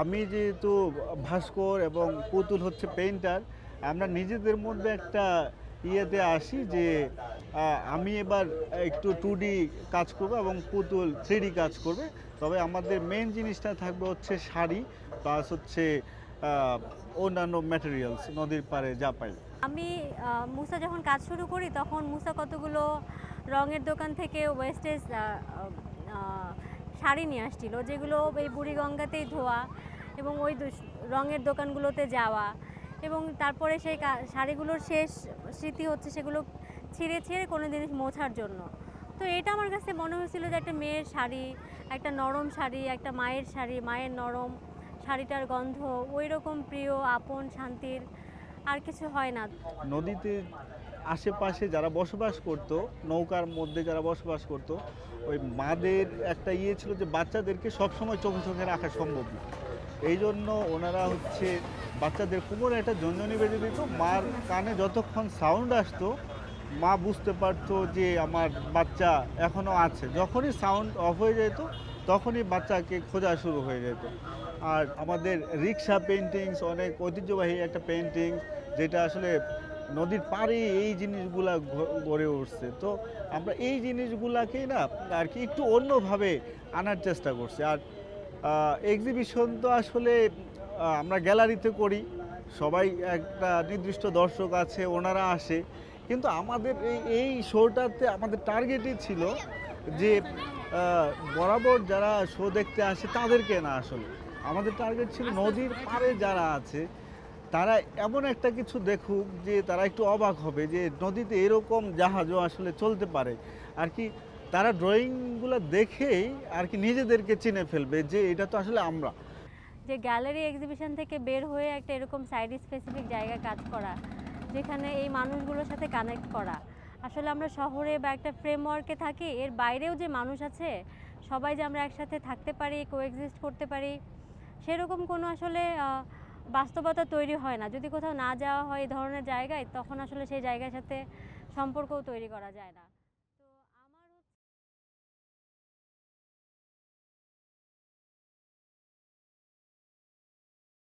আমি যেহেতু ভাস্কর এবং পুতুল হচ্ছে পেইন্টার, আমরা নিজেদের মধ্যে একটা ইয়েতে আসি যে আমি এবার একটু 2D কাজ করব এবং পুতুল 3D কাজ করবে। তবে আমাদের মেইন জিনিসটা থাকবে হচ্ছে শাড়ি প্লাস হচ্ছে অন্যান্য ম্যাটেরিয়ালস নদীর পাড়ে যা পাই। আমি মুসা যখন কাজ শুরু করি তখন মুসা কতগুলো রঙের দোকান থেকে ওয়েস্টেজ শাড়ি নিয়ে আসছিল, যেগুলো এই বুড়িগঙ্গাতেই ধোয়া এবং ওই রঙের দোকানগুলোতে যাওয়া এবং তারপরে সেই শাড়িগুলোর শেষ স্মৃতি হচ্ছে সেগুলো ছিঁড়ে ছিঁড়ে কোনো জিনিস মোছার জন্য। তো এটা আমার কাছে মনে হয়েছিল যে একটা মেয়ের শাড়ি, একটা নরম শাড়ি, একটা মায়ের শাড়ি, মায়ের নরম শাড়িটার গন্ধ ওই রকম প্রিয়, আপন, শান্তির আর কিছু হয় না। নদীতে আশেপাশে যারা বসবাস করত, নৌকার মধ্যে যারা বসবাস করত, ওই মাদের একটা ইয়ে ছিল যে বাচ্চাদেরকে সবসময় চোখে চোখে রাখা সম্ভব না। এই জন্য ওনারা হচ্ছে বাচ্চাদের কোমরে একটা ঝনঝনি বেঁধে দিত, মার কানে যতক্ষণ সাউন্ড আসতো মা বুঝতে পারতো যে আমার বাচ্চা এখনও আছে। যখনই সাউন্ড অফ হয়ে যেত তখনই বাচ্চাকে খোঁজা শুরু হয়ে যেত। আর আমাদের রিক্সা পেন্টিংস অনেক ঐতিহ্যবাহী একটা পেন্টিং, যেটা আসলে নদীর পাড়ে এই জিনিসগুলা গড়ে উঠছে। তো আমরা এই জিনিসগুলাকেই না আর কি একটু অন্যভাবে আনার চেষ্টা করছি। আর এক্সিবিশন তো আসলে আমরা গ্যালারিতে করি, সবাই একটা নির্দিষ্ট দর্শক আছে, ওনারা আসে। কিন্তু আমাদের এই শোটাতে আমাদের টার্গেটই ছিল যে বরাবর যারা শো দেখতে আসে তাদেরকে না, আসলে আমাদের টার্গেট ছিল নদীর পাড়ে যারা আছে তারা এমন একটা কিছু দেখুক যে তারা একটু অবাক হবে যে নদীতে এরকম জাহাজও আসলে চলতে পারে আর কি। তারা ড্রয়িংগুলো দেখেই আর কি নিজেদেরকে চিনে ফেলবে যে এটা তো আসলে আমরা। যে গ্যালারি এক্সিবিশন থেকে বের হয়ে একটা এরকম সাইড স্পেসিফিক জায়গায় কাজ করা, যেখানে এই মানুষগুলোর সাথে কানেক্ট করা। আসলে আমরা শহরে বা একটা ফ্রেমওয়ার্কে থাকি, এর বাইরেও যে মানুষ আছে, সবাই যে আমরা একসাথে থাকতে পারি, কোএক্সিস্ট করতে পারি, সেরকম কোনো আসলে বাস্তবতা তৈরি হয় না যদি কোথাও না যাওয়া হয় এই ধরনের জায়গায়। তখন আসলে সেই জায়গার সাথে সম্পর্কও তৈরি করা যায় না।